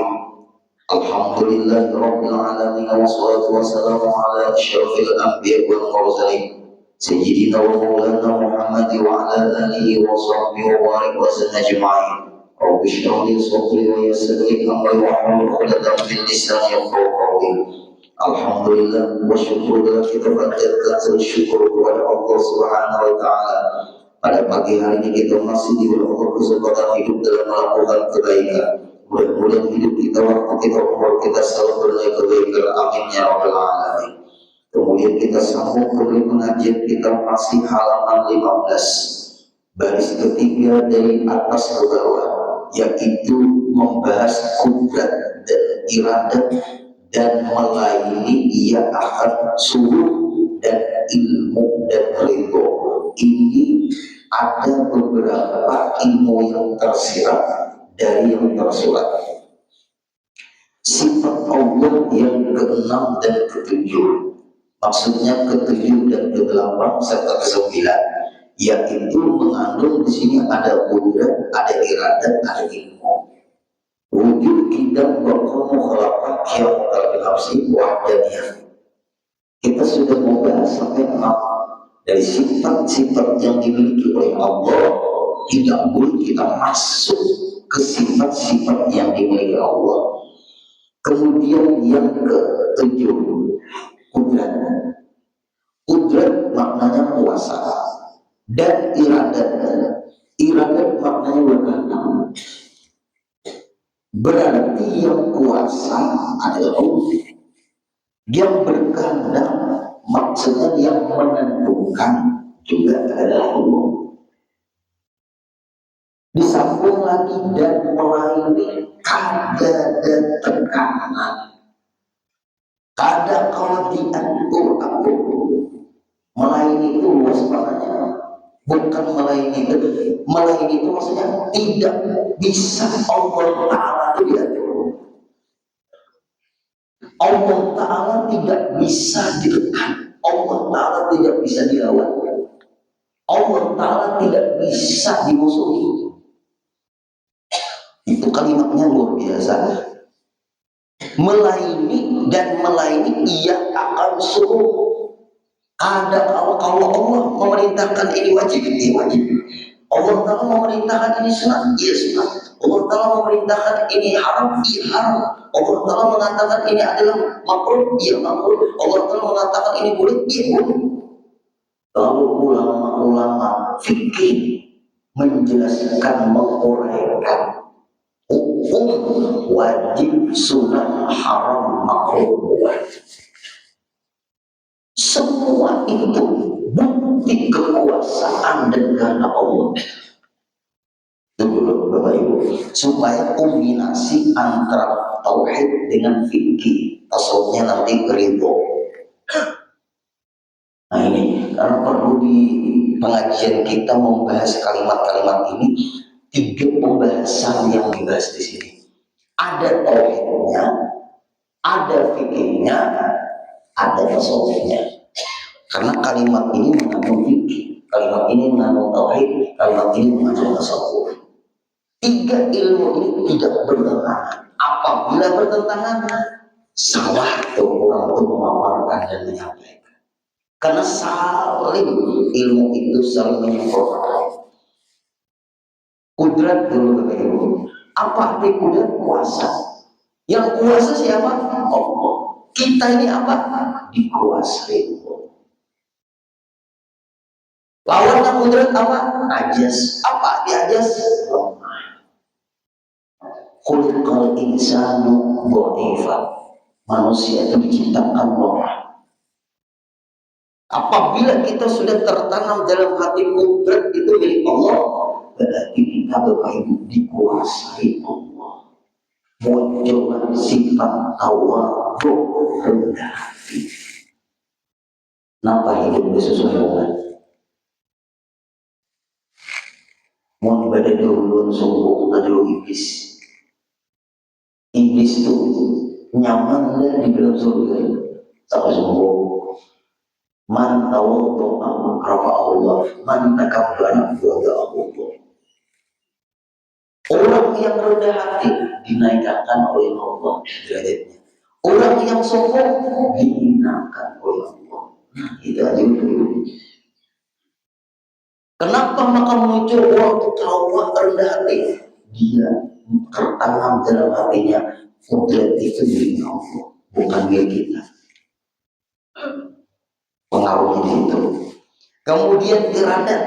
الرحيم الحمد لله رب العالمين والصلاة والسلام على أشرف الأنبياء والمرسلين سيدنا ومولانا محمد وعلى آله وصحبه وبارك وسلم أجمعين رب اشرح لي صدري ويسر لي أمري واحلل عقدة من لساني يفقهوا قولي Alhamdulillah wa syukurlah kita panjatkan syukur kepada Allah Subhanahu wa taala. Pada pagi hari ini kita masih diberi Allah kesempatan hidup dalam melakukan kebaikan. Mudah-mudahan hidup kita waktu kita umur kita selalu bernilai kebaikan. Amin ya rabbal alamin. Kemudian kita sambung kembali pengajian kita masih halaman 15 baris ketiga dari atas ke bawah, yaitu membahas kudrat dan iradat dan melayani ia akan suruh dan ilmu dan ridho. Ini ada beberapa ilmu yang tersirat dari yang tersurat. Sifat Allah yang ke-6 dan ke-7, maksudnya ke-7 dan ke-8 serta ke-9, yaitu mengandung di sini ada kudrat, ada iradat, ada ilmu. Wujud kita berkomu khalaqat yang terbenafsi wahdaniyah. Kita sudah membahas sampai 6 dari sifat-sifat yang dimiliki oleh Allah. Tidak boleh kita masuk ke sifat-sifat yang dimiliki Allah. Kemudian yang ke-7, kudrat. Kudrat maknanya kuasa dan iradat. Iradat maknanya berkehendak. Berarti yang kuasa adalah Allah, yang berkehendak maksudnya yang menentukan juga adalah Allah. Disambung lagi dan melayani kada dan tekanan. Kada kalau diatur melayani itu luas maknanya. Bukan melayani itu, melayani itu maksudnya tidak bisa Allah Ta'ala itu diatur. Allah Ta'ala tidak bisa ditekan, Allah Ta'ala tidak bisa dilawan, Allah Ta'ala tidak bisa dimusuhi. Itu kalimatnya luar biasa. Melayani dan melayani ia akan suruh. Ada kalau Allah memerintahkan ini wajib, ini wajib. Allah Ta'ala memerintahkan ini sunat, iya sunat. Allah Ta'ala memerintahkan ini haram, iya haram. Allah Ta'ala mengatakan ini adalah makruh, iya makruh. Allah Ta'ala mengatakan ini boleh, iya boleh. Lalu ulama-ulama fikih menjelaskan, menguraikan hukum wajib, sunat, haram, makruh, wajib. Semua itu bukti kekuasaan dan kehendak Allah. Itu Bapak Ibu, supaya kombinasi antara tauhid dengan fikih, tasawufnya nanti ridho. Nah ini karena perlu di pengajian kita membahas kalimat-kalimat ini, 3 pembahasan yang dibahas di sini. Ada tauhidnya, ada fikihnya, ada tasawufnya. Karena kalimat ini mengandung fikih, kalimat ini mengandung tauhid, kalimat ini mengandung tasawuf. 3 ilmu ini tidak bertentangan. Apabila bertentangan, salah tuh orang itu memaparkan dan menyampaikan. Karena saling ilmu itu saling menyempurnakan. Kudrat dulu Bapak Ibu. Apa arti kudrat? Kuasa. Yang kuasa siapa? Allah. Kita ini apa? Dikuasai Allah. Lawannya kudrat apa? Ajas. Apa arti ajas? Khuliqal insanu dhaifan. Manusia itu diciptakan lemah. Apabila kita sudah tertanam dalam hati kudrat itu milik Allah, berarti kita Bapak Ibu dikuasai Allah. Muncullah sifat tawadhu, rendah hati. Napa hidup sesuai dengan mau ibadah dulu sombong tadi iblis. Iblis itu nyaman dan di dalam surga sama sombong. Man tawadhu rafa Allah, man takabbara wada Allah. Orang Orang yang rendah hati dinaikkan oleh Allah derajatnya. Orang yang sombong dihinakan oleh Allah. Nah, itu aja dulu. Kenapa maka muncul orang itu trauma rendah hati? Dia tertanam dalam hatinya kudrat itu milik Allah, bukan milik kita. Pengaruhnya di situ. Kemudian iradat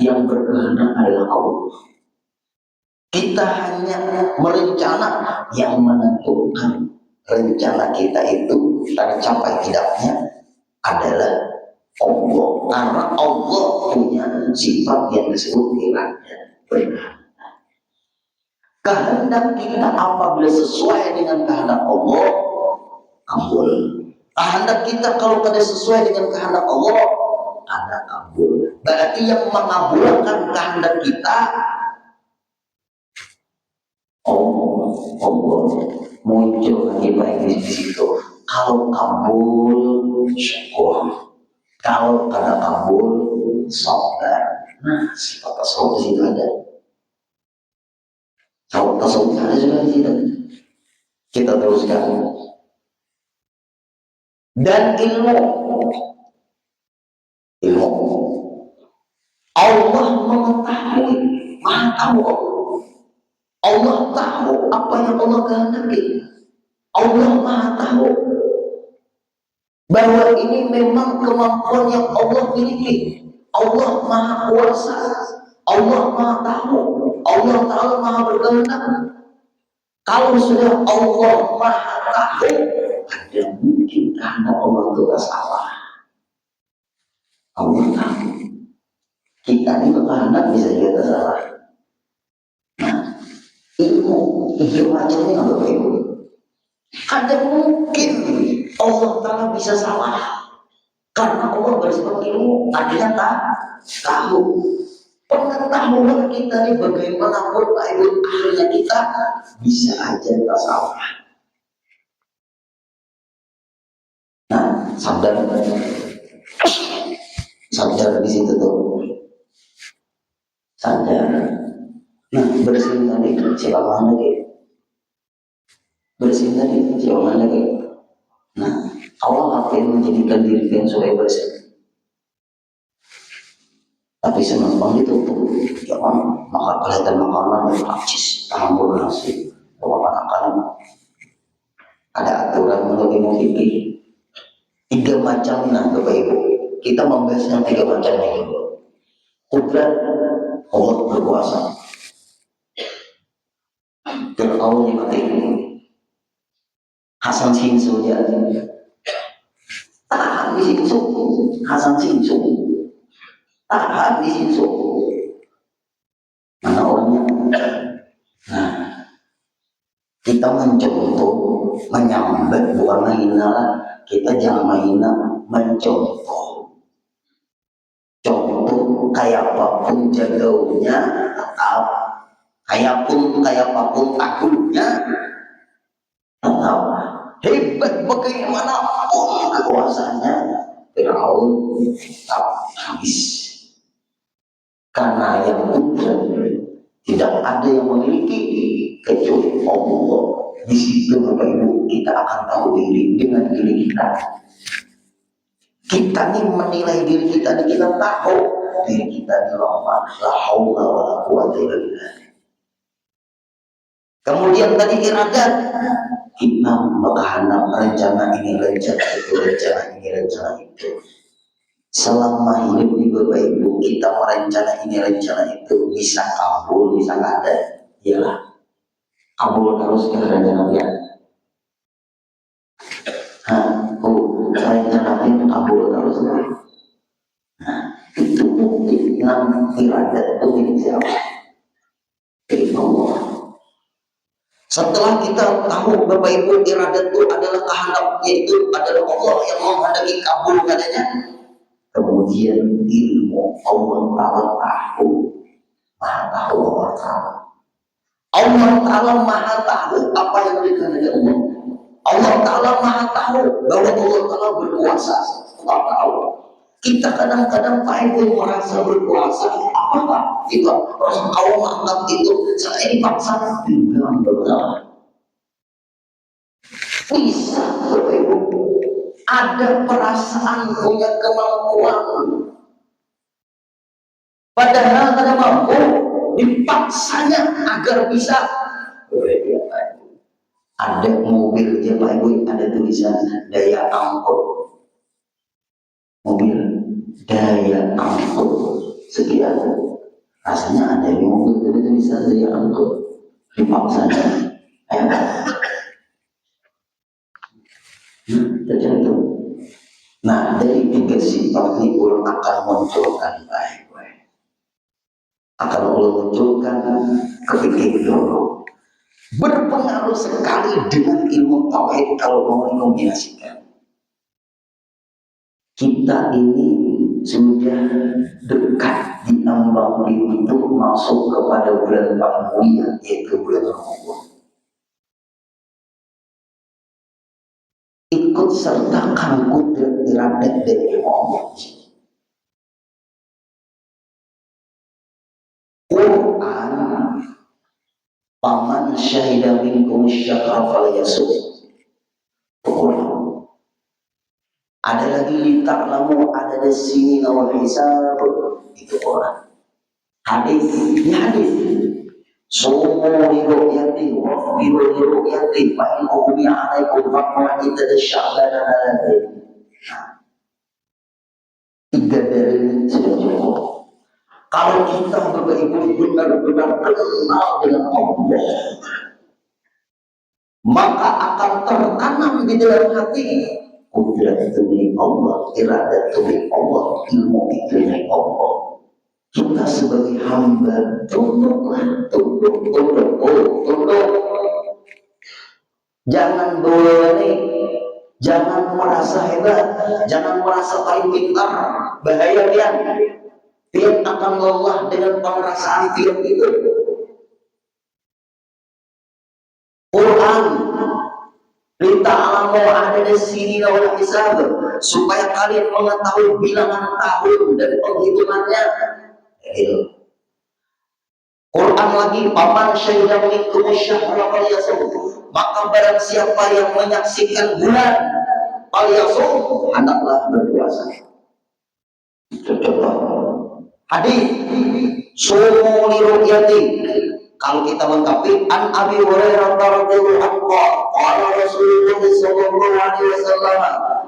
yang berkehendak adalah Allah. Kita hanya merencana, yang menentukan rencana kita itu tercapai tidaknya adalah Allah. Karena Allah punya sifat yang disebut iradat, berkehendak. Kehendak kita apabila sesuai dengan kehendak Allah, kabul. Kehendak kita kalau tidak sesuai dengan kehendak Allah, ada kabul. Berarti yang mengabulkan kehendak kita Allah muncul lagi baik di situ. Kalau kabul syukur, kalau kada kabul sabar. Nah, sifat tasawuf di situ ada. Sifat tasawuf ada juga di situ. Kita teruskan. Dan ilmu Allah mengetahui, maha tahu Allah tahu apa yang Allah kehendaki. Allah maha tahu bahwa ini memang kemampuan yang Allah miliki. Allah maha kuasa, Allah maha tahu, Allah Ta'ala maha berkehendak. Kalau sudah Allah maha tahu, ada mungkin kehendak Allah itu salah. Allah tahu. Kita ini kehendak bisa juga salah. Ilmu macamnya nggak begitu. Ada mungkin Allah Ta'ala bisa salah karena Allah bersifat ilmu, artinya tahu. Pengetahuan kita ini bagaimanapun akhirnya kita bisa aja tak salah. Nah, sadar di situ tuh. Sadar. Nah, bersihin tadi siapa lagi? Bersihin tadi siapa lagi? Nah, Allah akan menjadikan diri kalian supaya bersih. Tapi senang ditutup, jangan makan kelihatan makanan yang najis, campur nasi, bawa makanan. Ada aturan lebih memiliki 3 macam. Nah, Bapak Ibu, kita membahas yang 3 macam ini. Kudrat Allah berkuasa. Fir'aun yang ketiga, Hasan Sinsu dia tahan di Sinsu, Hasan Sinsu tahan di Sinsu. Mana orangnya? Nah, kita mencontoh, menyambat, bukan menghina. Kita jangan menghina, mencontoh. Contoh kayak apapun jagaunya, tetap kayak apapun takutnya, tetap hebat bagaimanapun kekuasaannya, Fir'aun tetap habis. Karena yang kudrat tidak ada yang memiliki kecuali Allah. Di situ Bapak Ibu kita akan tahu diri dengan diri kita. Kita nih menilai diri kita, kita tahu diri kita ini lemah, la haula wala quwwata illa billah. Kemudian tadi iradat, kita berkehendak rencana ini, rencana itu, rencana ini, rencana itu. Selama hidup di Bapak Ibu kita merencana ini, rencana itu, bisa kabul, bisa nggak ada, iyalah kabul terus ke rencana dia. Rencana itu kabul terus. Nah, itu bukti nama iradat itu milik siapa? Milik Allah. Setelah kita tahu Bapak Ibu iradat itu adalah kehendaknya, itu adalah Allah yang menghendaki kabul padanya. Kemudian ilmu Allah Ta'ala tahu, maha tahu Allah Ta'ala. Allah Ta'ala maha tahu apa yang dikehendaki Allah. Allah Ta'ala maha tahu bahwa Allah Ta'ala berkuasa. Allah tahu. Kita kadang-kadang Pak Ibu merasa berkuasa, apa itu orang awam anggap itu saya dipaksa, bilang benar. Bisa Bapak Ibu ada perasaan punya kemampuan, padahal tidak mampu, dipaksanya agar bisa. Ada mobilnya Pak Ibu, ada tulisan daya angkut. Mobil daya angkut sekian. Rasanya ada di mobil itu tulisan daya angkut. Dipaksanya. Terjatuh. Nah, dari tiga sifat ini Allah akan munculkan baik. Akan Allah munculkan kepikir dulu. Berpengaruh sekali dengan ilmu tauhid kalau mau dikombinasikan. Kita ini sudah dekat di ambang pintu masuk kepada bulan paling mulia, yaitu bulan Ramadan. Ikut sertakan kudrat iradat dari Allah. Quran, paman syahida minkum syahra falyasum. Ada lagi lita'lamu ada di sini wal hisab, itu orang. Hadis, ini hadis. Sumu li ru'yati wa firu li ru'yati fa in ughmiya 'alaikum faqra idda sya'bana alaihi. Tiga dari ini sudah cukup. Kalau kita Bapak Ibu benar-benar kenal dengan Allah, maka akan tertanam di dalam hati. Kudrat itu milik Allah, iradat itu milik Allah, ilmu itu milik Allah. Kita sebagai hamba tunduk. Jangan boleh, jangan merasa hebat, jangan merasa paling pintar. Bahaya pian akan lelah dengan perasaan pian itu. Quran lita'lamu ada di sini wal hisab, supaya kalian mengetahui bilangan tahun dan penghitungannya. Quran lagi, paman syahida minkum syahra falyasum, maka barang siapa yang menyaksikan bulan falyasum, hendaklah berpuasa. Hadis sumu li ru'yati. Kalau kita lengkapi, an Abi Hurairah radhiyallahu anhu qala Rasulullah sallallahu alaihi wasallam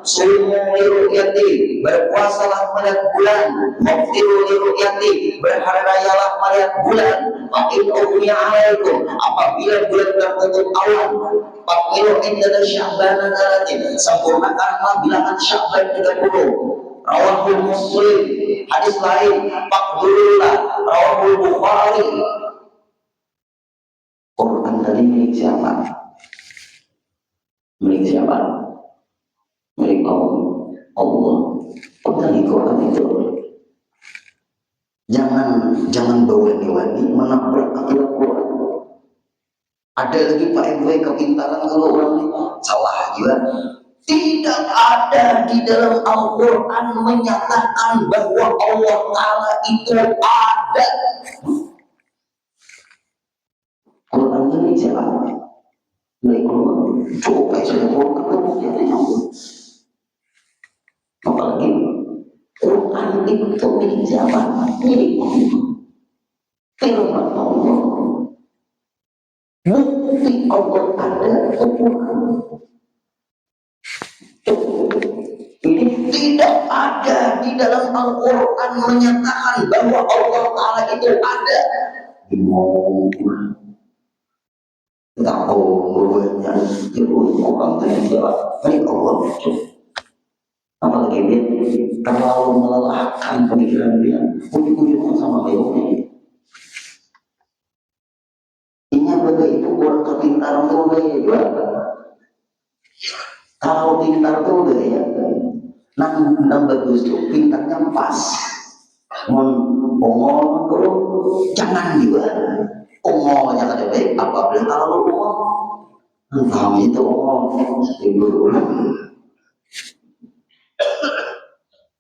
sumu li ru'yati, berpuasalah melihat bulan, waftiru li ru'yati, berhari-rayalah melihat bulan, fa in ughmiya 'alaikum, apabila bulan tertutup awan, faqmilu inda sya'ban alatin, sempurnakanlah bilangan Sya'ban 30. Rawahul Muslim. Hadis lain, faqdurullah, rawahul Bukhari. Quran tadi milik siapa? Milik siapa? Milik Allah. Tadi Quran itu jangan berwani-wani menabrak aturan Quran. Ada lagi Pak Ibu kepintaran kalau orang ini salah juga. Tidak ada di dalam Al-Quran menyatakan bahwa Allah Ta'ala itu ada. Quran itu milik siapa? Milik Allah. Coba saya mau ketemu dengan Allah. Apalagi Quran itu milik siapa? Milik Allah. Firman Allah. Bukti Allah ada Quran. Ini tidak ada di dalam Al-Quran menyatakan bahwa Allah Ta'ala itu ada. Tidak umurnya itu orang terjawab baik Allah. Apalagi dia terlalu melelahkan pemikiran dia, ujung-ujungnya sama baiknya. Ini bagai itu orang kepintaran itu juga. Kalau pintar tuh ya, nang bagus tuh pintarnya pas. Ngomong kalau jangan juga. Ngomongnya kada baik, apabila kalau ngomong, kami itu ngomong ibu.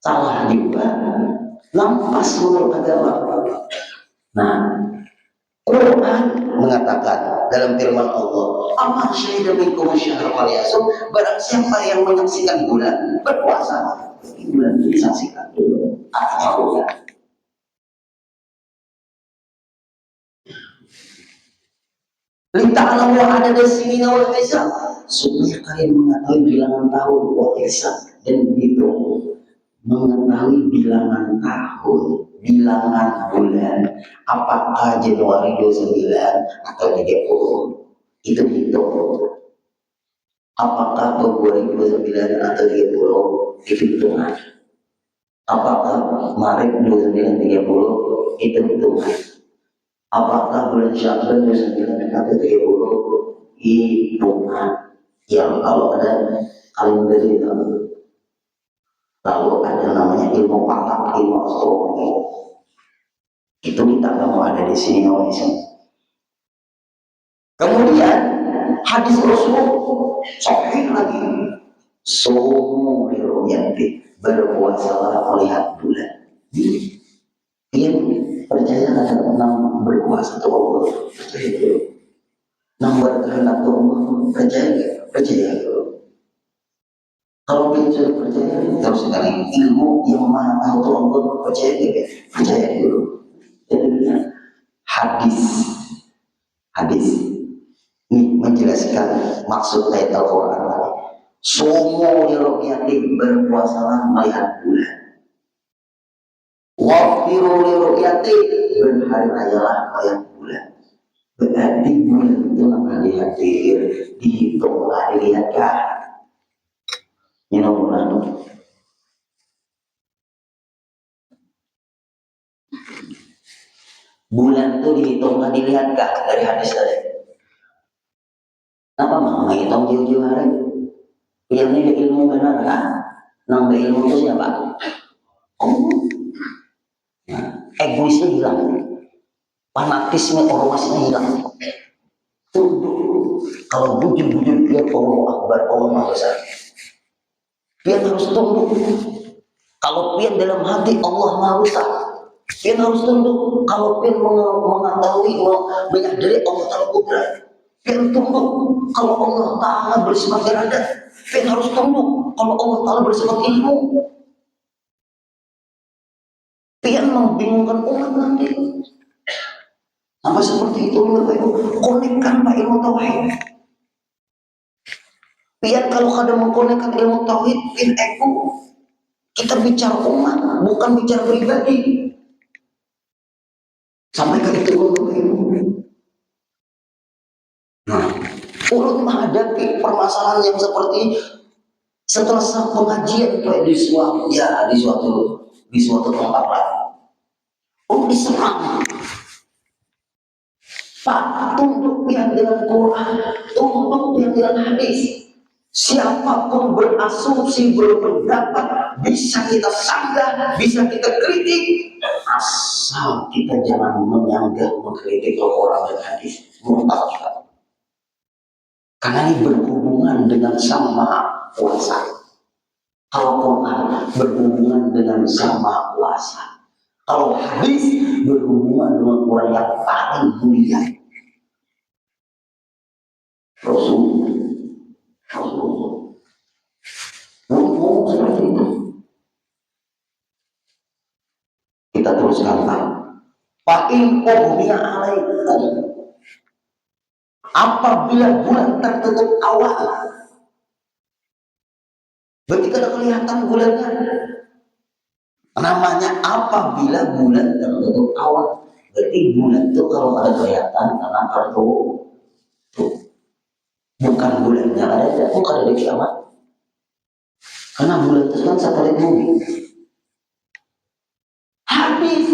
salah juga, lampas menurut agama. Nah, Quran mengatakan dalam firman Allah, "Aman syahida minkum syahr falyasum." Barang siapa yang menyaksikan bulan berpuasa, bulan itu disaksikan dulu. Artinya bulan. Lita'lamu ada di sini wal hisab, supaya kalian mengetahui bilangan tahun wal hisab dan hitung, mengetahui bilangan tahun, bilangan bulan, apakah Januari 29 atau 30, itu hitung. Apakah Februari 29 atau 30, itu hitungan. Apakah Maret 29 30, itu hitungan. Apakah bulan Syawal 29 atau 30, hitungan. Yang kalau ada kalender itu, lalu ada namanya ilmu falak, ilmu astronomi, itu kita nggak mau ada di sini namanya. Kemudian hadis Rasul sahih lagi, sumu liru'yati, berpuasalah melihat bulan. Dia percaya ada enam berkuasa itu Allah, percaya dulu. Enam berkehendak itu Allah, percaya nggak? Percaya dulu. Kalau kita sudah percaya, terus sekali ilmu yang maha tahu itu Allah, percaya nggak? Percaya dulu. Jadi hadis ini menjelaskan maksud ayat Al-Quran tadi. Sumu liru'yati, berpuasalah melihat bulan. Wafiru liru'yati, berhari rayalah melihat bulan. Berarti bulan itu namanya dihadir, dihitunglah, dilihatkan. Minum bulan. Bulan itu dihitunglah, dilihatkan dari hadis tadi. Kenapa mau menghitung jauh-jauh hari? Yang ini ilmu benar kan? Nambah ilmu itu siapa? Oh, egoisnya hilang, fanatisme ormasnya hilang. Tunduk. Kalau bujur-bujur dia Allah Akbar, Allah Maha Besar, dia harus tunduk. Kalau pian dalam hati Allah Maha Besar, pian harus tunduk. Kalau pian mengetahui, menyadari Allah Ta'ala Kudrat, pian tunduk. Kalau Allah Ta'ala bersifat iradat, pian harus tunduk. Kalau Allah Ta'ala bersifat ilmu, pian membingungkan umat nanti. Sampai seperti itu, Bapak Ibu, konekkan Pak ilmu tauhid. Pian kalau kadang mengkonekkan ilmu tauhid, pian ego. Kita bicara umat, bukan bicara pribadi. Sampai ke itu, Bapak Ibu. Nah, urut menghadapi permasalahan yang seperti ini setelah pengajian Pak di suatu tempat lain. Oh, diserang. Pak, tunduk yang dengan Quran, tunduk yang dengan hadis. Siapapun berasumsi, berpendapat, bisa kita sanggah, bisa kita kritik, asal kita jangan menyanggah, mengkritik Al-Quran dan hadis. Murtad. Karena ini berhubungan dengan sama kuasa. Al-Quran berhubungan dengan sama kuasa. Kalau hadis berhubungan dengan orang yang paling mulia, Rasul. Ngomong seperti itu. Kita teruskan Pak. Fa'in ughmiya alaikum, apabila bulan tertutup awal, berarti kada kelihatan bulannya. Namanya apabila bulan tertutup awal, berarti bulan itu kalau ada kelihatan karena tertutup. Bukan bulannya ada, bukan ada kiamat. Karena bulan itu kan satelit bumi. Habis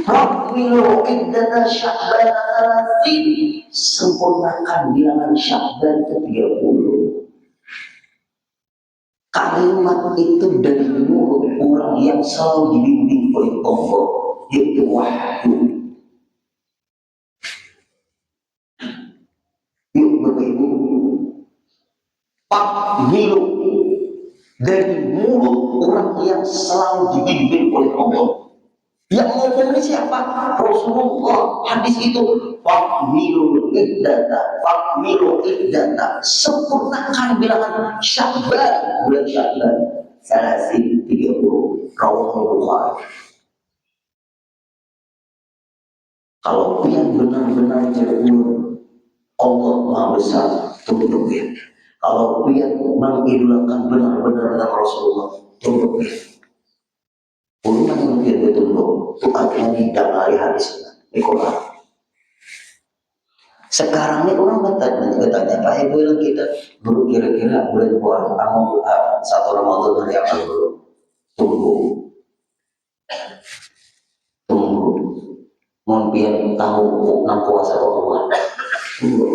Rabbilu iddata Sya'ban alatin, sempurnakan bilangan Sya'ban ke 30. Kalimat itu dari mulut orang yang selalu dibimbing oleh Allah, yaitu wahyu. Yuk Bapak Ibu, Pak Milu, dari mulut orang yang selalu dibimbing oleh Allah. Yang ngomong ini siapa? Rasulullah. Hadis itu fakmilu iddata, sempurnakan bilangan Sya'ban, bulan Sya'ban salasin 30. Rawahul Bukhari. Kalau yang benar-benar berulang, Allah Maha Besar, tunduk ya. Kalau dia mengidolakan benar-benar dengan Rasulullah, tunduk ya. Urunan yang dia tunduk, itu artinya tidak hari hadisnya. Di Quran. Sekarang ini orang bertanya, Pak Ibu yang kita dulu kira-kira bulan puasa, satu Ramadan hari apa dulu? Tunggu. Mungkin tahu enam puasa atau bulan. Tunggu.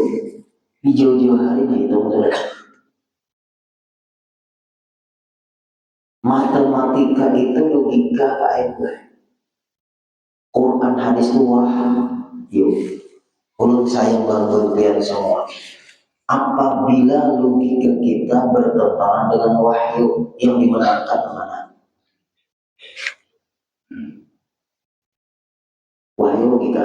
Di jauh-jauh hari nih itu matematika itu logika Pak Ibu. Quran hadis luar. Yuk. Ulun sayang bantuan semua. Apabila logika kita bertentangan dengan wahyu yang dimenangkan mana? Wahyu logika.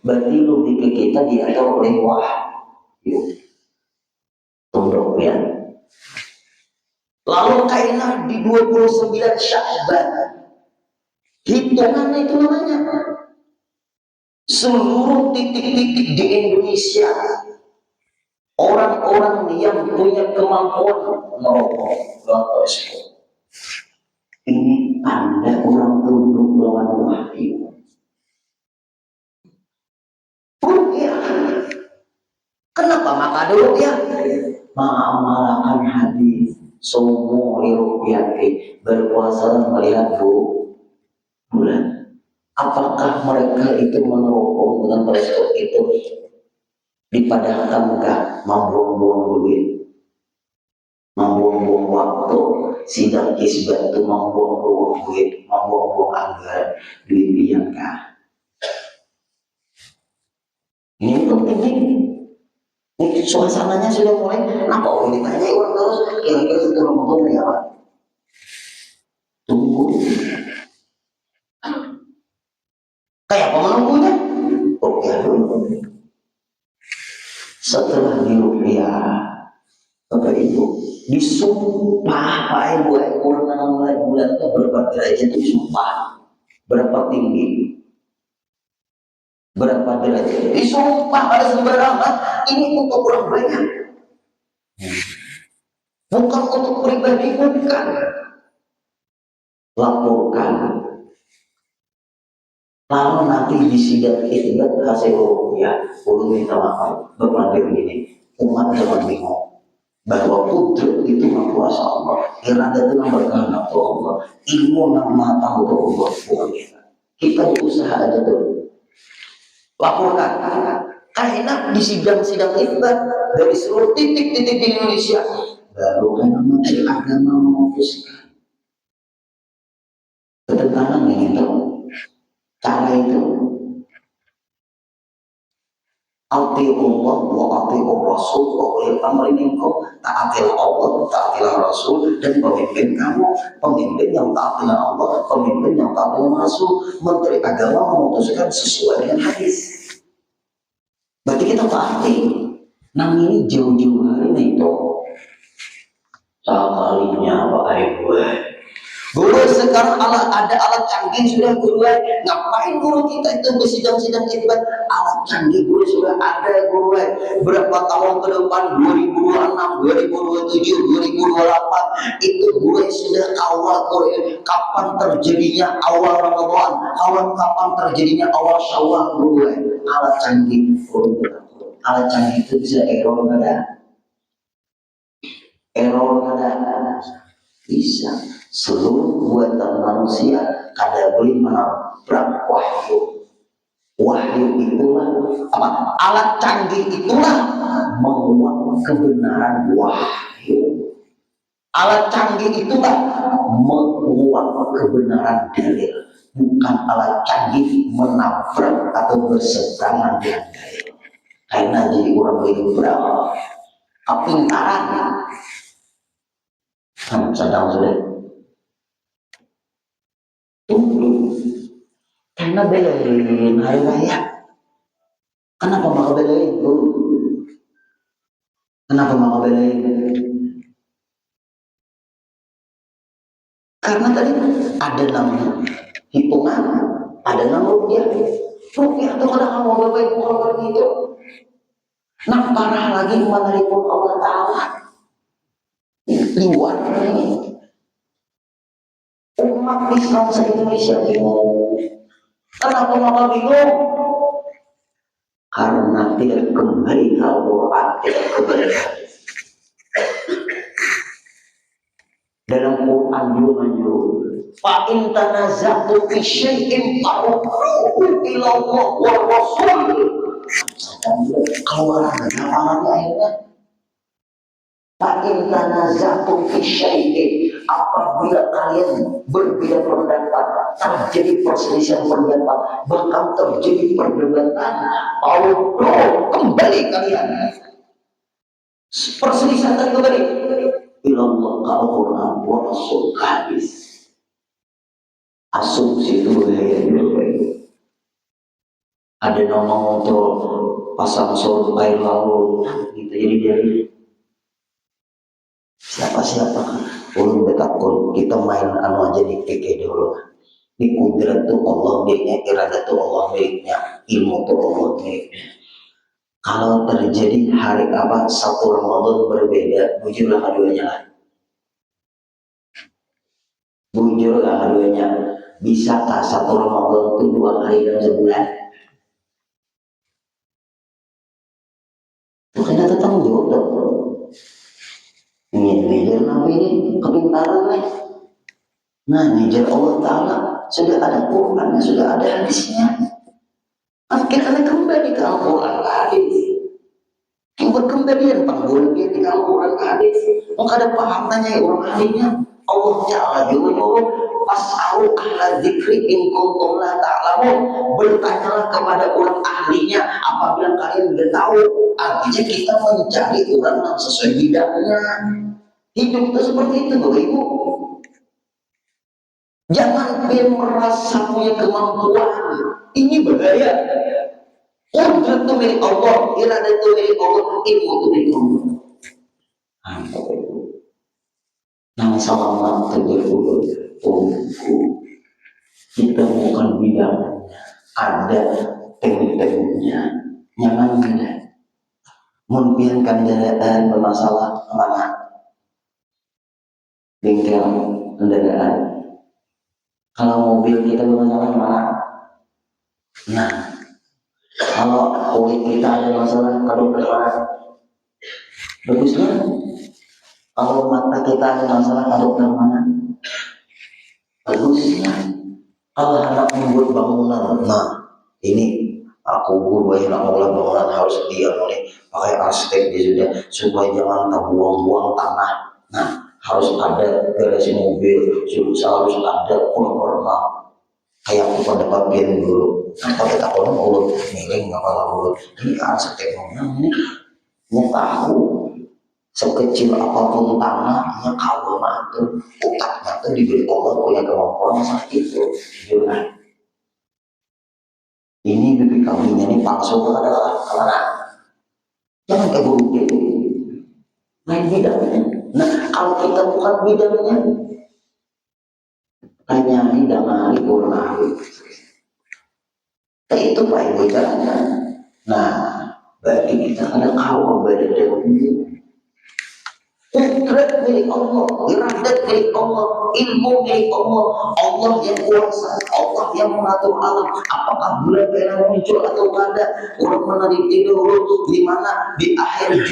Berarti logika kita diatur oleh wahyu. Tunduk ya. Lalu kailah di 29 Sya'ban. Hitungannya itu namanya seluruh titik-titik di Indonesia, orang-orang yang punya kemampuan merokok, ini Anda orang tunduk lawan wahyu. Ya. Kenapa maka dulu ya? Ma'amalakan hadis somo lirukyati, berpuasa melihat bulan. Apakah mereka itu menerokok dengan teleskop itu dipadahkan enggak membuang-buang duit, membuang-buang waktu, sidang isbat itu membuang-buang duit, membuang-buang anggaran, duit biangkah. Ini penting ini. Suasananya sudah mulai, apa orang ditanya orang terus, kira-kira itu Ramadan ya Pak? Tunggu. Kayak apa menunggunya? Rukyah dulu. Setelah dirukyah, Bapak Ibu, disumpah Pak Ibu, orang yang mulai bulan itu berapa derajat, disumpah berapa tinggi, berapa derajat, disumpah pada sumber rahmat. Ini untuk orang banyak, bukan untuk pribadi, bukan. Laporkan. Lalu nanti di sidang isbat hasil ya, perlu minta maaf. Bapak begini, umat jangan bingung bahwa kudrat itu kuasa Allah, irada itu berkehendak Allah, ilmu yang maha tahu Allah, bukan kita. Kita berusaha aja dulu. Laporkan. Karena di sidang-sidang isbat dari seluruh titik-titik di Indonesia, baru karena Menteri Agama memutuskan ketentangan yang itu. Cara itu atiullah wa atiur rasul wa ulil amri minkum, taatilah Allah, taatilah Rasul, dan pemimpin kamu, pemimpin yang taatilah Allah, pemimpin yang taatilah Rasul. Menteri Agama memutuskan sesuai dengan hadis, berarti kita taati. Nah ini jauh-jauh hari itu sekalinya Pak Ibu. Guru sekarang ada alat canggih sudah guru. Ngapain guru kita itu bersidang-sidang isbat? Alat canggih guru sudah ada guru. Berapa tahun ke depan 2026, 2027, 2028 itu guru sudah awal guru. Kapan terjadinya awal Ramadan? Kapan terjadinya awal Syawal guru? Alat canggih guru. Alat canggih itu bisa error nggak ada? Error nggak ada? Bisa. Seluruh buatan manusia kada boleh menabrak wahyu. Wahyu itulah apa? Alat canggih itulah menguat kebenaran wahyu. Alat canggih itulah menguat kebenaran dalil. Bukan alat canggih menabrak atau berseberangan dengan dalil. Karena jadi orang lebih berapa? Kepintaran. Sedang sudah tunggu. Karena belain hari raya. Kenapa mau belain tuh? Kenapa mau belain? Karena tadi ada nama hitungan, ada nama rupiah. Rupiah itu kadang mau baik bukan begitu. Nah parah lagi menerima Allah Ta'ala. Luar ini. Umat Islam se-Indonesia bingung. Kenapa maka bingung? Karena tidak kembali ke Al-Quran, tidak kembali. Dalam Quran juga menyuruh, fa in tanaza'tum fi syai'in farudduhu ila Allah wa Rasul. Kalau ada amalannya akhirnya, fa in tanaza'tum fi syai'in, apabila kalian berbeda pendapat, terjadi perselisihan pendapat, bahkan terjadi perdebatan, farudduhu, kembali kalian. Perselisihan tadi kembali ilallah ke Al-Quran wa Rasul hadis. Asumsi itu ada nama untuk pasang surut air laut gitu, jadi siapa ulun betakun kita main anu aja di PK dulu. Di kudrat tuh Allah miliknya, iradat tuh Allah miliknya, ilmu tuh Allah miliknya. Kalau terjadi hari apa satu Ramadan berbeda, bujurlah keduanya lah. Bujurlah keduanya. Bisakah satu Ramadan itu 2 hari dalam sebulan? Makanya kita tanggung jawab dong. Ngejar Nabi ini kepintaran nih. Nah, ngejar Allah Ta'ala sudah ada Qurannya, sudah ada hadisnya. Akhirnya kembali ke Al-Quran hadis. Yang berkembalian panggul dia di Al-Quran hadis. Maka ada pahamnya orang hadisnya. Allah Ta'ala juga nyuruh pas'alu ahla dzikri in kuntum la ta'lamun. Bertanyalah kepada orang ahlinya apabila kalian tidak tahu. Artinya kita mencari orang yang sesuai bidangnya. Hidup itu seperti itu Bapak Ibu. Jangan merasa punya kemampuan. Ini bahaya. Kudrat itu milik Allah, iradat itu milik Allah, ilmu itu milik Allah. Bapak Ibu. Nama salamat terjadi kita bukan bidangnya, ada teknik-tekniknya, nyaman tidak? Mempiankan kendaraan bermasalah mana? Bengkel kendaraan. Kalau mobil kita bermasalah mana? Nah, kalau kulit kita ada masalah, kalau bermasalah, baguslah. Kalau mata kita ada masalah, kalau mana? Bagusnya. Kalau anak membuat bangunan, nah ini aku banyak mulai bangunan harus dia mulai pakai arsitek dia sudah supaya jangan terbuang-buang tanah. Nah harus ada garasi mobil, harus ada kolam renang. Kayak aku pada bagian dulu. Nah kalau kita kolam Allah miling nggak kalau ini arsitek bangunan ini tahu. Sekecil apapun tanahnya kalau tuh otaknya tuh diberi Allah punya kemampuan seperti itu. Jangan. Ini bibit kambingnya ini palsu adalah karena jangan keburu itu main bidangnya. Nah kalau kita bukan bidangnya, hanya bidang hari purna hari. Itu main bidangnya. Nah berarti kita ada kawal beda kudrat milik Allah, iradat milik Allah, ilmu milik Allah. Allah yang kuasa, Allah yang mengatur alam. Apakah bulan merah muncul atau tidak? Orang meneliti dulu di mana di akhir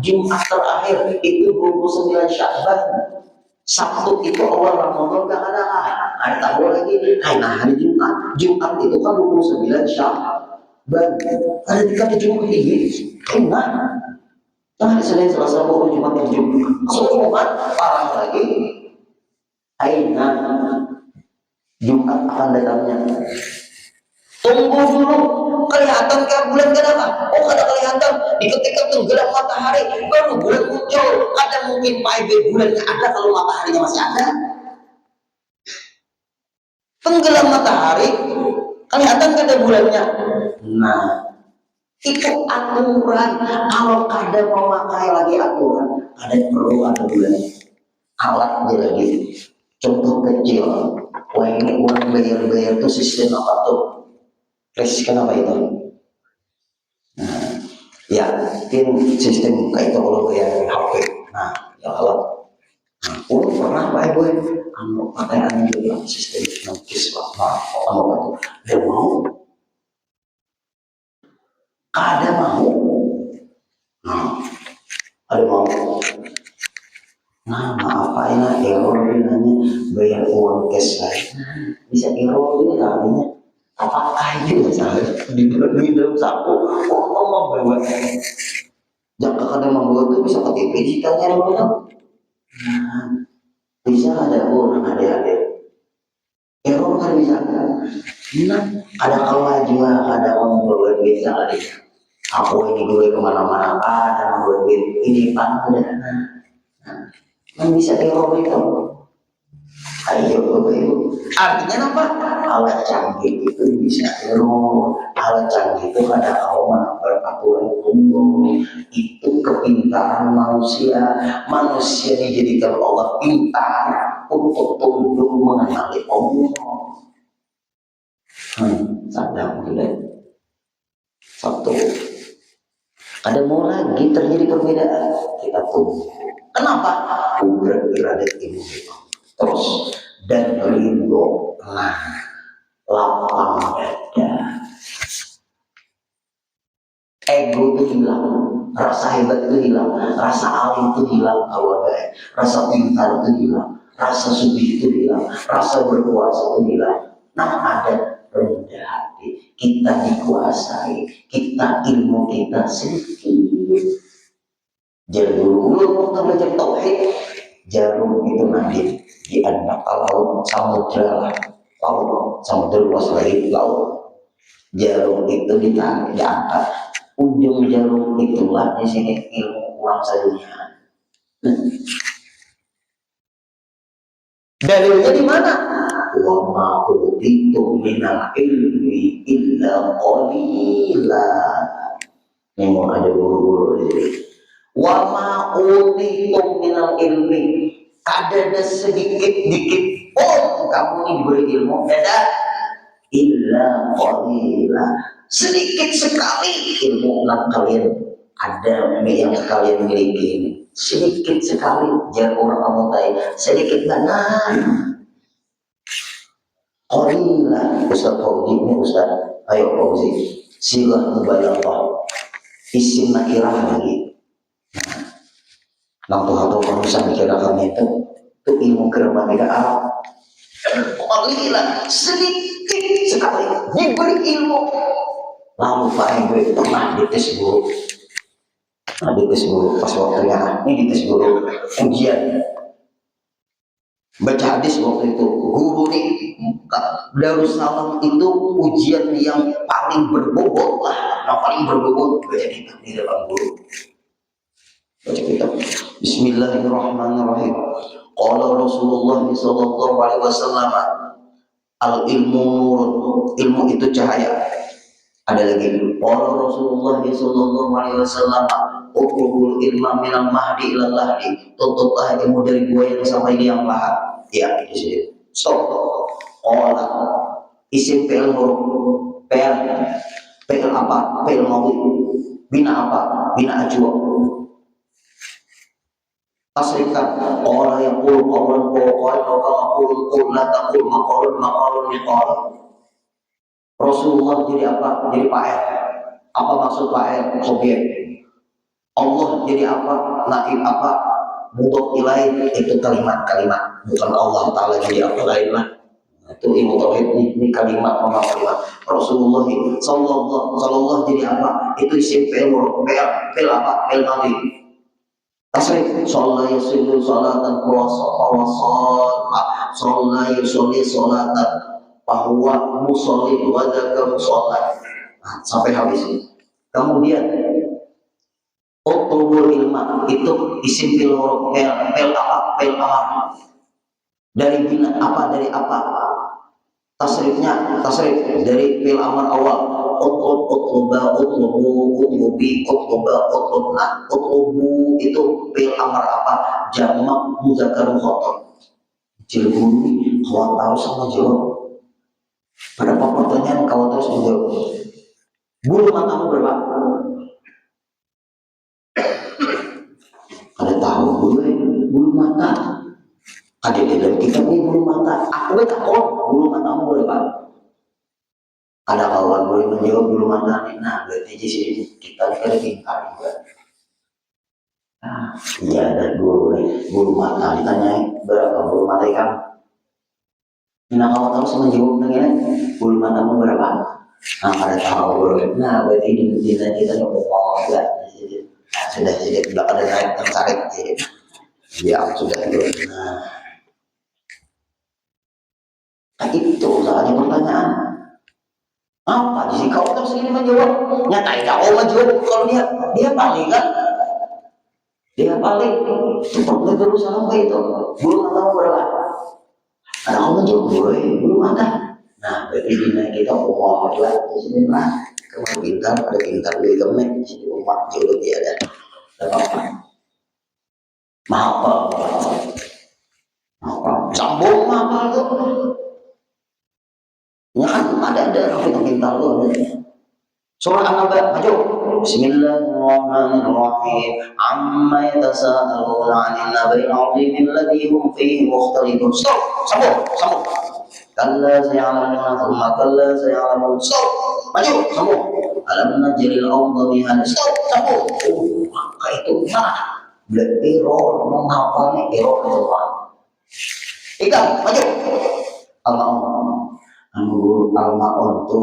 Jumat terakhir itu 29 Sya'ban. Sabtu itu awal Ramadan gak ada. Hari tahu lagi, hari Jumat itu kan 29 Sya'ban. Ada di kata Jumat ini, enak. Nah, Senin, Selasa, Rabu, Jumat, Jumat, parah lagi. Aina Jumat akan datangnya. Tunggu dulu, kelihatan ke bulan kenapa? Oh, kada kelihatan. Di ketika tenggelam matahari baru bulan muncul. Ada mungkin Pak bulannya ada kalau mataharinya masih ada. Tenggelam matahari kelihatan kada bulannya. Nah, itu aturan. Kalau kada memakai lagi aturan, ada perlu ada bulan alat dia lagi. Contoh kecil, wah ini uang bayar itu sistem apa tuh? Riskan apa itu? Nah, ya mungkin sistem kayak itu kalau bayar HP. Nah, ya alat. Nah, pernah Pak Ibu kamu pakai juga sistem nokis Pak. Nah, kamu itu dia mau? Ada mau? Nah, ada mau? Nah, apa ini error nanya bayar uang cash lagi. Bisa error ini artinya apakah itu misalnya di dalam saku ngomong bawa jangka kadang membuat itu bisa KTP digitalnya dulu. Nah, bisa ada pun ada error kan bisa. Nah, ada kalah juga ada orang bawa duit sekali. Aku ini duit kemana-mana ada bawa duit ini pan ada. Nah, kan bisa error itu. Ayo, artinya apa? Alat canggih itu bisa error. Alat canggih itu ada kawan beraturan umum. Itu kepintaran manusia. Manusia dijadikan Allah pintar untuk tunduk mengenali Allah. Sadar mulai. Satu. Ada mau lagi terjadi perbedaan. Kita tunggu. Kenapa? Berat ilmu itu. Terus dan rindu lapang dada. Ego itu hilang, rasa hebat itu hilang, rasa alim itu hilang, rasa pintar itu hilang, rasa suci itu hilang, rasa berkuasa itu hilang. Nah, ada rendah hati. Kita dikuasai, kita ilmu kita sedikit. Jadi dulu waktu belajar tauhid, jarum itu nanti di anak laut samudra lah, laut samudra luas lagi laut. Jarum itu ditarik diangkat, ujung jarum itulah di sini ilmu kurang sadunya. Dalilnya di mana? Wa ma utitu minal ilmi illa qalila. Memang ada guru-guru di sini. Wa ma utitu minal ilmi, ada sedikit-dikit pun kamu ini diberi ilmu, ada illa qalila, sedikit sekali ilmu yang kalian ada yang kalian miliki ini sedikit sekali. Jangan orang kamu tahu sedikit banget. Qalila. Ustaz Fauzi ini Ustaz, ayo Fauzi, silah mubalaghah, isim nakirah lagi. Nah, atau kamu bisa mikir kami itu ilmu gramatika Arab. Qalila, sedikit sekali diberi ilmu. Lalu Pak Ibu pernah dites guru. Nah, dites guru pas waktunya ini dites guru ujian baca hadis waktu itu. Guru di Darussalam itu ujian yang paling berbobot lah, yang paling berbobot baca kitab di dalam guru. Baca kitab. Bismillahirrahmanirrahim. Qala Rasulullah sallallahu alaihi wasallam, al ilmu nurun, ilmu itu cahaya. Ada lagi, qala Rasulullah sallallahu alaihi wasallam, uqul ilma minal mahdi ilal lahdi, tutuplah ilmu dari buaya sampai di yang lahat. Ya, di sini. Stop. Qala isim fi'il huruf fi'il apa? Fi'il madhi. Bina apa? Bina ajwa. Tasrifkan. Qala yaqulu qawlan qawlan qawlan la taqul maqalun liqala. Rasulullah jadi apa? Jadi fa'il. Apa maksud fa'il? Objek. Allah jadi apa? Naib apa? Mudhof ilaih, itu kalimat-kalimat. Bukan Allah Ta'ala jadi apa lain lah. Itu ilmu tauhid, ini kalimat nama kalimat. Rasulullah sallallahu jadi apa? Itu isim fi'il fi'il apa? Fi'il madhi. Tasrif, shalla yusalli salatan wa shalla yusalli salatan. bahwa musallin wa dzaka musallat. Nah, sampai habis. Kemudian utlubul ilma itu isim fil apa dari bina apa dari apa tasrif dari fil amar awal utluba utlubu utlubi utluba utlubna utlubu itu fil amar apa jamak muzakkar mukhatab. Cilguru kau tahu sama jawab pada pertanyaan kau terus menjawab bulu matamu berapa? Ada tahu bulu mata ada di dalam kitab ini bulu mata aku tak tahu bulu matamu berapa? Ada kawan boleh menjawab bulu mata ini. Nah berarti di sini kita ini ada tingkah juga. Nah, iya ada bulu mata ditanya berapa bulu mata ikan? Nah kamu tahu sama jawab dengan bulu matamu berapa? Nah pada tahu. Nah berarti di kita ngomong ya. Nah, sudah jadi tidak ada naik yang tarik ya sudah itu. Nah itu salahnya pertanyaan. Apa sih kau terus ini menjawab? Nyatain kau menjawab kalau dia paling kan? Dia paling cepat lebih sampai itu. Bulu matamu berapa? Ada kau menjawab bulu mata. Nah berarti dina kita umur lah di sini lah. Kamu pintar ada pintar di kemek di sini umat jauh dia ada. Apa? Mahal sambung mahal tuh. Ya kan ada orang pintar tuh. Surah An-Naba maju. Bismillahirrahmanirrahim. Amma yatasaaluna 'anil nabiyil 'azimil ladzi hum fihi mukhtalifun. Stop. Sambung. Kalla saya'lamuna thumma kalla saya'lamun. Stop. Maju. Sambung. Alam najril arda mihad. Stop. Sambung. Maka itu mana? Error menghafalnya error itu Pak. Ikan maju. Al-Ma'un itu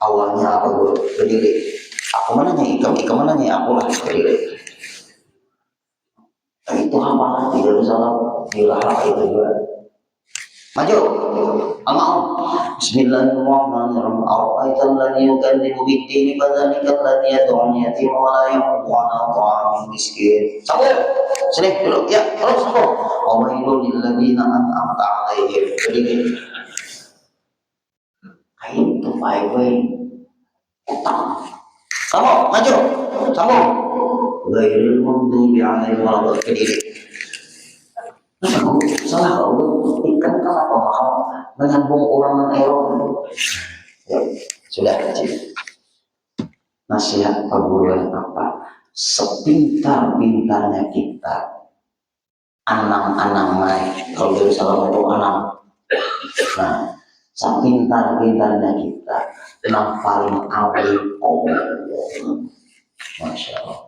awalnya apa guru? Berdiri. Aku mana nih ikan mana nih aku lah berdiri. Itu hafalan tidak salah dilarang itu juga. Maju. Al-Ma'un. Bismillahirrahmanirrahim. Ara'aital ladzi yukadzibu bid-dini fadzalika alladzi yad'u al-yatima wa la yahuddu 'ala ta'amil miskin. Sambung. Sini dulu ya, terus sambung. Wailul lil ladzina an'amta 'alaihim. Berdiri. Itu baik-baik utang. Kamu maju, sambung. Ghairil maghdubi 'alaihim waladdallin. Salah kau ikan apa mahal menyambung orang error. Ya, sudah kecil. Nasihat Pak Guru apa? Sepintar-pintarnya kita, anang-anang naik. Kalau dari salah itu anang. Nah, sepintar-pintarnya kita, yang paling awal Allah. Masya Allah.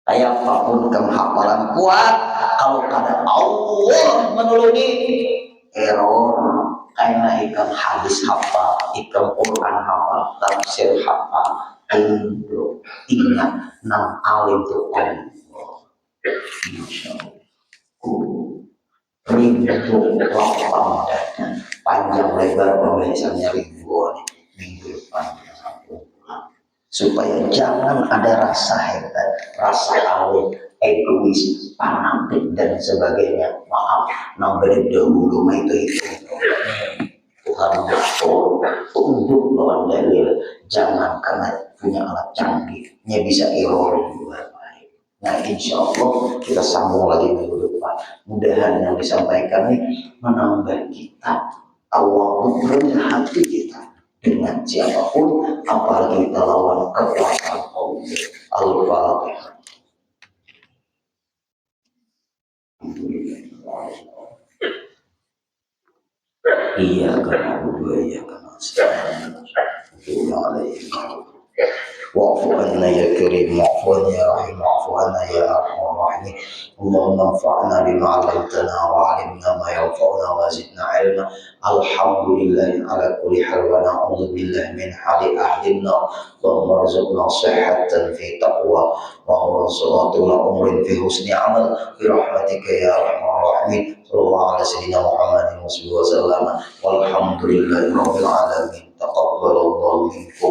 Kayak apapun hafalan kuat, kalau ada Allah menolongi error. Karena ikan hadis hafal, ikan Quran hafal, tafsir hafal, untuk ingat nang alim itu Allah. Masya Allah. Ribu lapang dan panjang lebar pembahasannya ribuan minggu depan. Supaya jangan ada rasa hebat, rasa alim, egois, fanatik dan sebagainya. Maaf, nombor dahulu itu. Tuhan untuk lawan dalil. Jangan karena punya alat canggihnya bisa error juga. Nah, insya Allah kita sambung lagi minggu depan. Mudahan yang disampaikan ini menambah kita Allah merendah hati kita. Dengan siapapun, apalagi kita lawan kekuasaan Allah. Al-Fatihah. Iya kan, iya kan. واعف عنا يا كريم واعف عنا يا رحيم واعف عنا يا ارحم الراحمين اللهم انفعنا بما علمتنا وعلمنا ما ينفعنا وزدنا علما الحمد لله على كل حال ونعوذ بالله من حال اهل النار اللهم ارزقنا صحة في تقوى وعمر صلاة وعمر في حسن عمل برحمتك يا ارحم الراحمين alamin. Sallallahu ala sayyidina Muhammadin wa sallam. Walhamdulillahi rabbil alamin. Taqabbalallahu minkum.